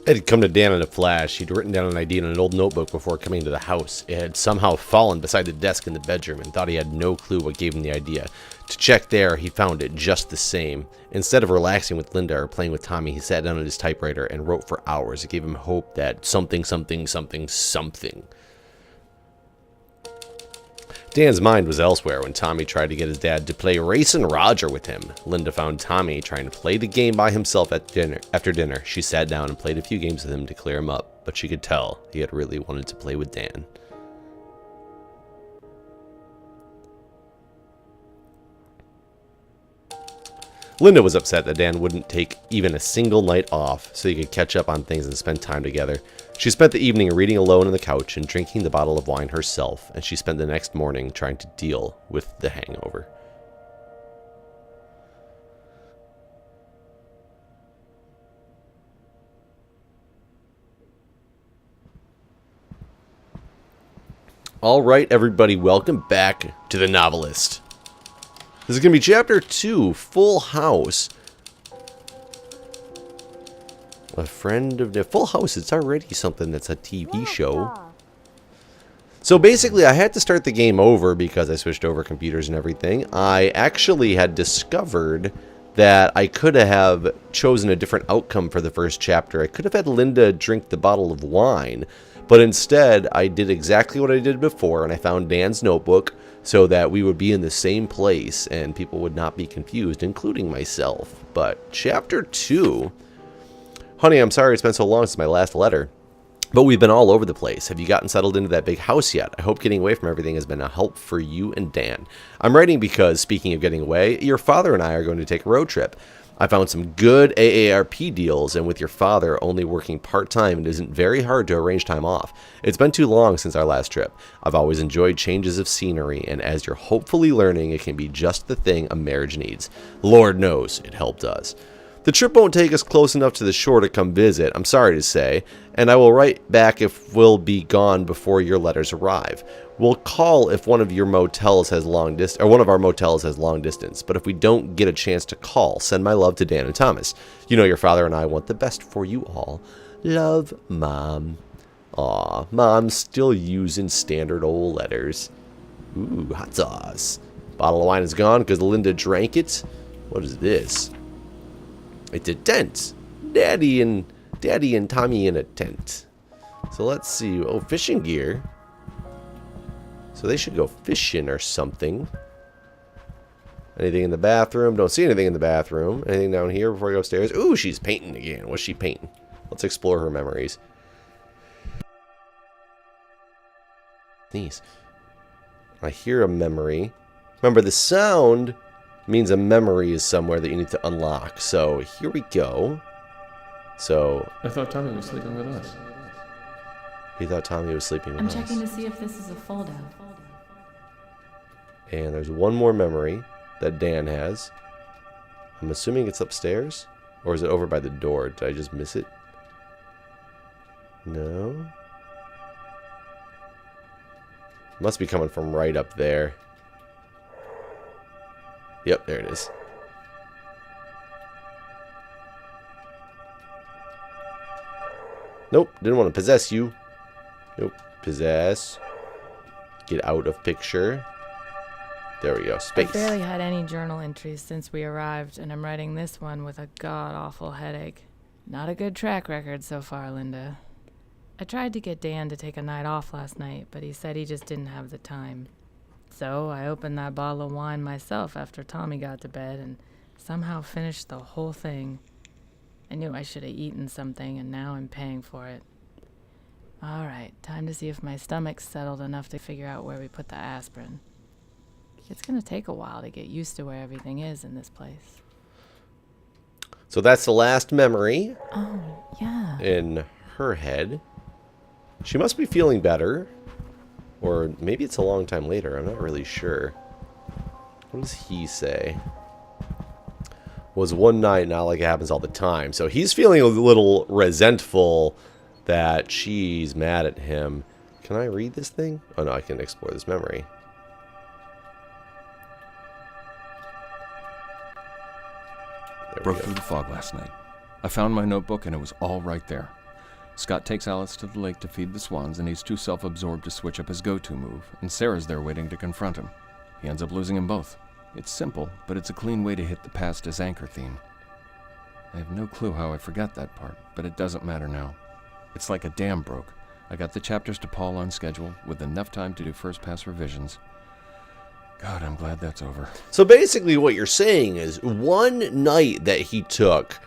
It had come to Dan in a flash. He'd written down an idea in an old notebook before coming to the house. It had somehow fallen beside the desk in the bedroom and thought he had no clue what gave him the idea. To check there, he found it just the same. Instead of relaxing with Linda or playing with Tommy, he sat down at his typewriter and wrote for hours. It gave him hope that something. Dan's mind was elsewhere when Tommy tried to get his dad to play Racin' Roger with him. Linda found Tommy trying to play the game by himself after dinner. She sat down and played a few games with him to clear him up, but she could tell he had really wanted to play with Dan. Linda was upset that Dan wouldn't take even a single night off so he could catch up on things and spend time together. She spent the evening reading alone on the couch and drinking the bottle of wine herself, and she spent the next morning trying to deal with the hangover. All right, everybody, welcome back to the Novelist. This is going to be Chapter 2, Full House. A friend of the Full House, it's already something that's a TV show. So basically, I had to start the game over because I switched over computers and everything. I actually had discovered that I could have chosen a different outcome for the first chapter. I could have had Linda drink the bottle of wine, but instead, I did exactly what I did before, and I found Dan's notebook so that we would be in the same place and people would not be confused, including myself. But Chapter 2... Honey, I'm sorry it's been so long since my last letter, but we've been all over the place. Have you gotten settled into that big house yet? I hope getting away from everything has been a help for you and Dan. I'm writing because, speaking of getting away, your father and I are going to take a road trip. I found some good AARP deals, and with your father only working part-time, it isn't very hard to arrange time off. It's been too long since our last trip. I've always enjoyed changes of scenery, and as you're hopefully learning, it can be just the thing a marriage needs. Lord knows it helped us. The trip won't take us close enough to the shore to come visit, I'm sorry to say, and I will write back if we'll be gone before your letters arrive. We'll call if one of your motels has long distance, or one of our motels has long distance, but if we don't get a chance to call, send my love to Dan and Thomas. You know your father and I want the best for you all. Love, Mom. Aw, Mom's still using standard old letters. Ooh, hot sauce. Bottle of wine is gone because Linda drank it. What is this? It's a tent. Daddy and Tommy in a tent. So let's see. Oh, fishing gear. So they should go fishing or something. Anything in the bathroom? Don't see anything in the bathroom. Anything down here before I go upstairs? Ooh, she's painting again. What's she painting? Let's explore her memories. Sneeze. I hear a memory. Remember, the sound means a memory is somewhere that you need to unlock. So here we go. So I thought Tommy was sleeping with us. He thought Tommy was sleeping with us. I'm checking to see if this is a fold-out. And there's one more memory that Dan has. I'm assuming it's upstairs? Or is it over by the door? Did I just miss it? No? Must be coming from right up there. Yep, there it is. Nope, didn't want to possess you. Nope, possess. Get out of picture. There we go, space. I barely had any journal entries since we arrived, and I'm writing this one with a god-awful headache. Not a good track record so far, Linda. I tried to get Dan to take a night off last night, but he said he just didn't have the time. So I opened that bottle of wine myself after Tommy got to bed and somehow finished the whole thing. I knew I should have eaten something, and now I'm paying for it. All right, time to see if my stomach's settled enough to figure out where we put the aspirin. It's going to take a while to get used to where everything is in this place. So that's the last memory. Oh, yeah. In her head. She must be feeling better. Or maybe it's a long time later. I'm not really sure. What does he say? Was one night, not like it happens all the time. So he's feeling a little resentful that she's mad at him. Can I read this thing? Oh no, I can explore this memory. Broke through the fog last night. I found my notebook and it was all right there. Scott takes Alice to the lake to feed the swans, and he's too self-absorbed to switch up his go-to move, and Sarah's there waiting to confront him. He ends up losing them both. It's simple, but it's a clean way to hit the past as anchor theme. I have no clue how I forgot that part, but it doesn't matter now. It's like a dam broke. I got the chapters to Paul on schedule, with enough time to do first-pass revisions. God, I'm glad that's over. So basically what you're saying is one night that he took,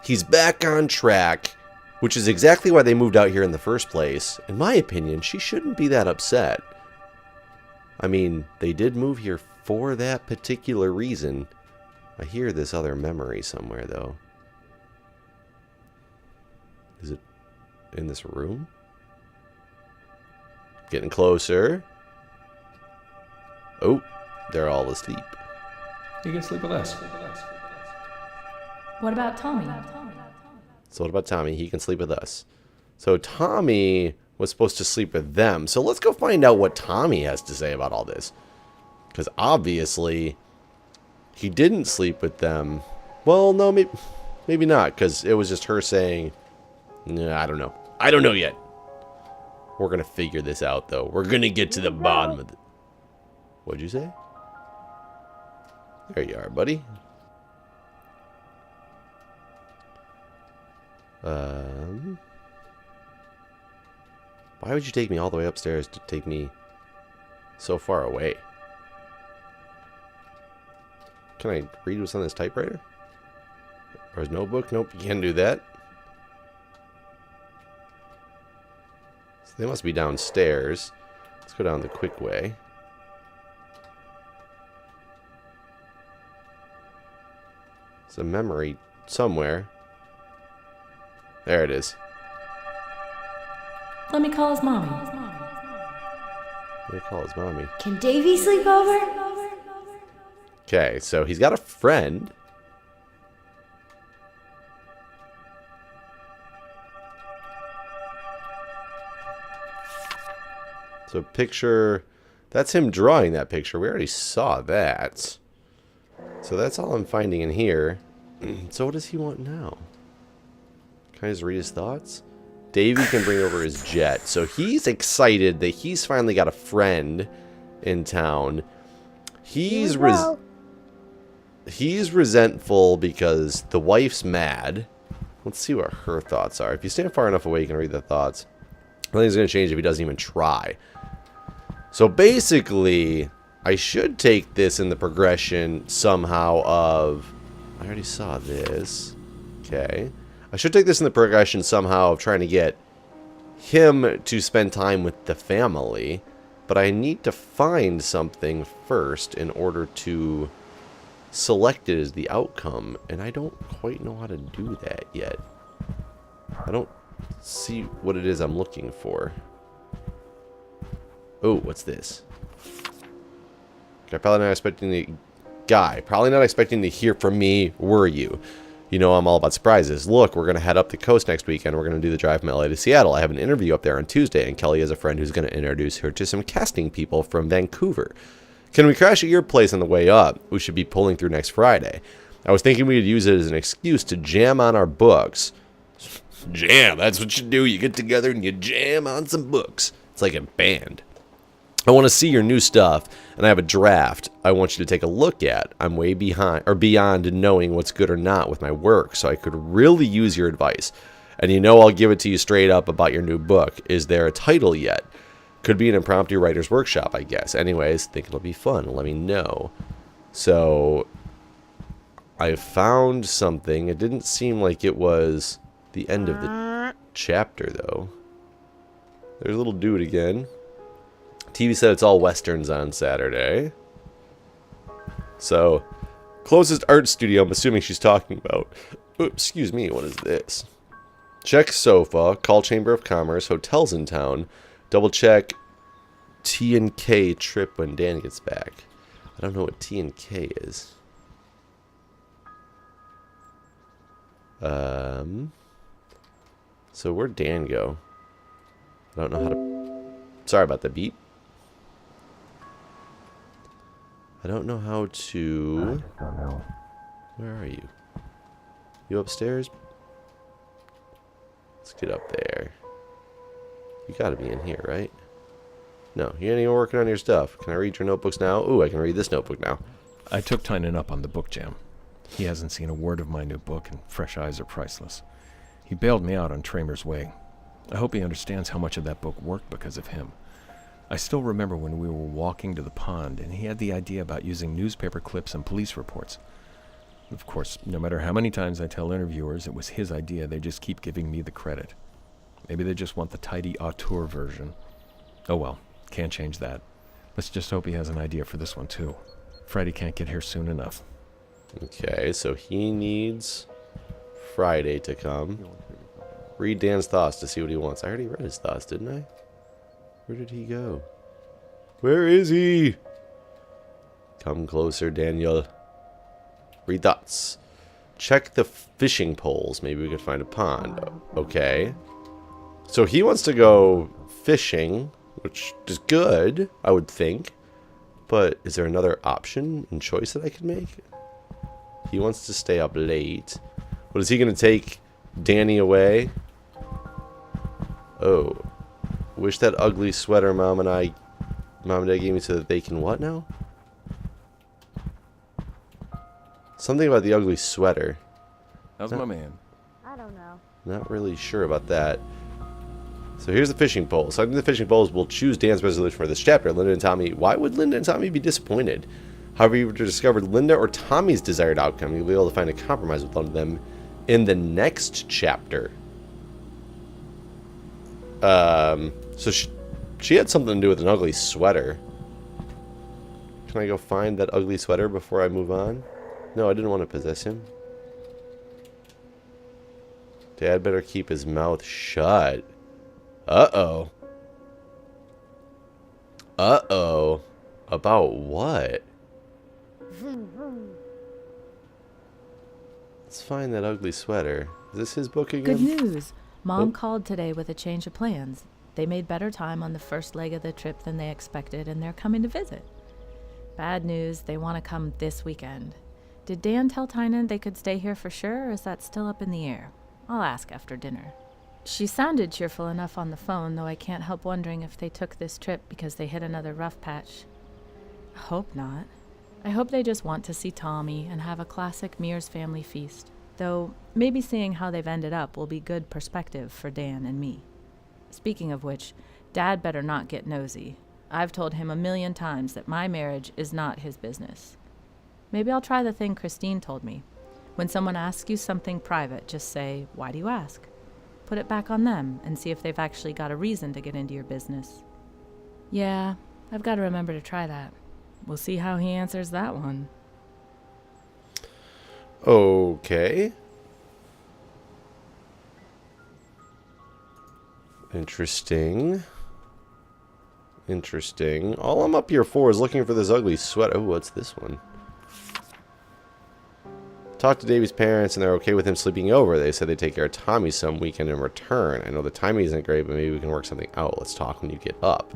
he's back on track, which is exactly why they moved out here in the first place. In my opinion, she shouldn't be that upset. I mean, they did move here for that particular reason. I hear this other memory somewhere, though. Is it in this room? Getting closer. Oh, they're all asleep. You can sleep with us. What about Tommy? So what about Tommy? He can sleep with us. So Tommy was supposed to sleep with them. So let's go find out what Tommy has to say about all this. Because obviously, he didn't sleep with them. Well, no, maybe not. Because it was just her saying, nah, I don't know. I don't know yet. We're going to figure this out, though. We're going to get to the bottom of it. What'd you say? There you are, buddy. Why would you take me all the way upstairs to take me so far away? Can I read what's on this typewriter? Or his notebook? Nope, you can't do that. So they must be downstairs. Let's go down the quick way. It's a memory somewhere. There it is. Let me call his mommy. Let me call his mommy. Can Davy sleep over? Okay, so he's got a friend. So picture, that's him drawing that picture. We already saw that. So that's all I'm finding in here. So what does he want now? Can I just read his thoughts? Davey can bring over his jet. So he's excited that he's finally got a friend in town. He's resentful because the wife's mad. Let's see what her thoughts are. If you stand far enough away, you can read the thoughts. Nothing's going to change if he doesn't even try. So basically, I should take this in the progression somehow of... I already saw this. Okay. I should take this in the progression somehow of trying to get him to spend time with the family. But I need to find something first in order to select it as the outcome. And I don't quite know how to do that yet. I don't see what it is I'm looking for. Oh, what's this? Okay, probably not expecting the guy. Probably not expecting to hear from me, were you? You know I'm all about surprises. Look, we're going to head up the coast next weekend. We're going to do the drive from LA to Seattle. I have an interview up there on Tuesday, and Kelly has a friend who's going to introduce her to some casting people from Vancouver. Can we crash at your place on the way up? We should be pulling through next Friday. I was thinking we could use it as an excuse to jam on our books. Jam, that's what you do. You get together and you jam on some books. It's like a band. I want to see your new stuff, and I have a draft I want you to take a look at. I'm way behind or beyond knowing what's good or not with my work, so I could really use your advice. And you know I'll give it to you straight up about your new book. Is there a title yet? Could be an impromptu writer's workshop, I guess. Anyways, think it'll be fun. Let me know. So, I found something. It didn't seem like it was the end of the chapter, though. There's a little dude again. TV said it's all westerns on Saturday. So, closest art studio I'm assuming she's talking about. Oops, excuse me, what is this? Check sofa, call Chamber of Commerce, hotels in town. Double check T&K trip when Dan gets back. I don't know what T&K is. So where'd Dan go? I don't know how to... Sorry about the beep. I don't know how to... Where are you? You upstairs? Let's get up there. You gotta be in here, right? No, you ain't even working on your stuff. Can I read your notebooks now? Ooh, I can read this notebook now. I took Tynan up on the book jam. He hasn't seen a word of my new book, and fresh eyes are priceless. He bailed me out on Tramer's Way. I hope he understands how much of that book worked because of him. I still remember when we were walking to the pond, and he had the idea about using newspaper clips and police reports. Of course, no matter how many times I tell interviewers it was his idea, they just keep giving me the credit. Maybe they just want the tidy auteur version. Oh well, can't change that. Let's just hope he has an idea for this one too. Friday can't get here soon enough. Okay, so he needs Friday to come. Read Dan's thoughts to see what he wants. I already read his thoughts, didn't I? Where did he go? Where is he? Come closer, Daniel. Read thoughts. Check the fishing poles. Maybe we could find a pond. Okay. So he wants to go fishing, which is good, I would think. But is there another option and choice that I could make? He wants to stay up late. What is he going to take Danny away? Oh. Wish that ugly sweater Mom and Dad gave me so that they can what now? Something about the ugly sweater. How's my man? I don't know. Not really sure about that. So here's the fishing pole. Selecting the fishing poles will choose Dan's resolution for this chapter. Linda and Tommy. Why would Linda and Tommy be disappointed? However, you discovered Linda or Tommy's desired outcome, you'll be able to find a compromise with one of them in the next chapter. So she had something to do with an ugly sweater. Can I go find that ugly sweater before I move on? No, I didn't want to possess him. Dad better keep his mouth shut. Uh-oh. Uh-oh. About what? Let's find that ugly sweater. Is this his book again? Good news. Mom Oh. called today with a change of plans. They made better time on the first leg of the trip than they expected, and they're coming to visit. Bad news, they want to come this weekend. Did Dan tell Tynan they could stay here for sure, or is that still up in the air? I'll ask after dinner. She sounded cheerful enough on the phone, though I can't help wondering if they took this trip because they hit another rough patch. I hope not. I hope they just want to see Tommy and have a classic Mears family feast, though maybe seeing how they've ended up will be good perspective for Dan and me. Speaking of which, Dad better not get nosy. I've told him 1,000,000 times that my marriage is not his business. Maybe I'll try the thing Christine told me. When someone asks you something private, just say, "Why do you ask?" Put it back on them and see if they've actually got a reason to get into your business. Yeah, I've got to remember to try that. We'll see how he answers that one. Okay. Interesting. Interesting. All I'm up here for is looking for this ugly sweater. Oh, what's this one? Talked to Davy's parents, and they're okay with him sleeping over. They said they'd take care of Tommy some weekend in return. I know the timing isn't great, but maybe we can work something out. Let's talk when you get up.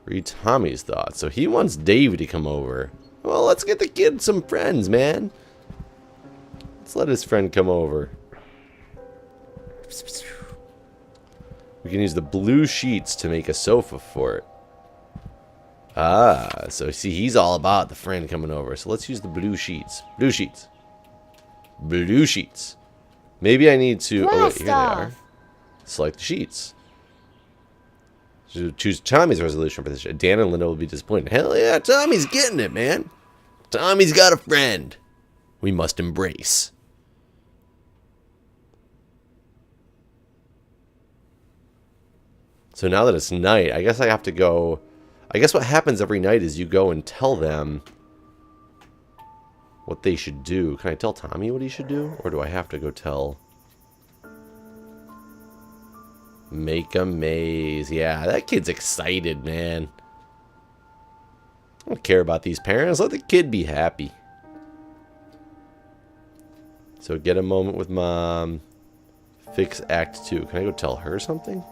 Read Tommy's thoughts. So he wants Davy to come over. Well, let's get the kid some friends, man. Let's let his friend come over. We can use the blue sheets to make a sofa for it. Ah, so see, he's all about the friend coming over. So let's use the blue sheets. Blue sheets. Blue sheets. Maybe I need to... Oh, wait, here they are. Select the sheets. So choose Tommy's resolution for this. Dan and Linda will be disappointed. Hell yeah, Tommy's getting it, man. Tommy's got a friend. We must embrace. So now that it's night, I guess I have to go... I guess what happens every night is you go and tell them what they should do. Can I tell Tommy what he should do? Or do I have to go tell... Make a maze. Yeah, that kid's excited, man. I don't care about these parents. Let the kid be happy. So get a moment with Mom. Fix Act 2. Can I go tell her something?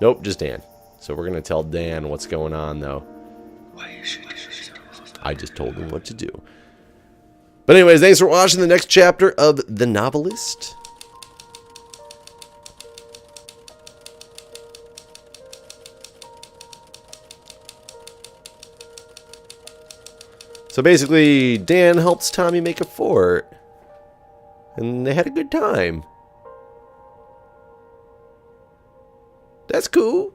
Nope, just Dan. So we're going to tell Dan what's going on, though. I just told him what to do. But anyways, thanks for watching the next chapter of The Novelist. So basically, Dan helps Tommy make a fort. And they had a good time. That's cool.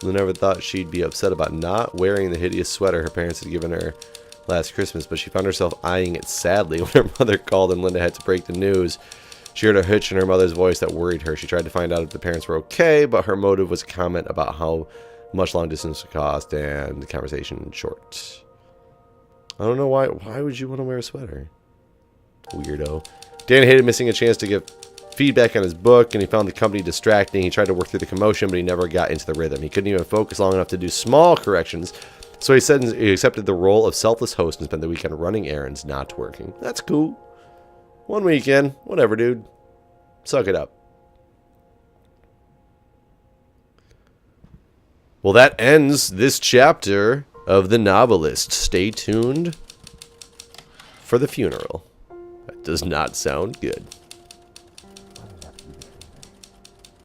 Lou never thought she'd be upset about not wearing the hideous sweater her parents had given her last Christmas, but she found herself eyeing it sadly when her mother called and Linda had to break the news. She heard a hitch in her mother's voice that worried her. She tried to find out if the parents were okay, but her motive was a comment about how much long distance would cost, and the conversation short. I don't know why. Why would you want to wear a sweater? Weirdo. Dan hated missing a chance to give feedback on his book, and he found the company distracting. He tried to work through the commotion, but he never got into the rhythm. He couldn't even focus long enough to do small corrections, so he accepted the role of selfless host and spent the weekend running errands, not working. That's cool. One weekend. Whatever, dude. Suck it up. Well, that ends this chapter of The Novelist. Stay tuned for the funeral. That does not sound good.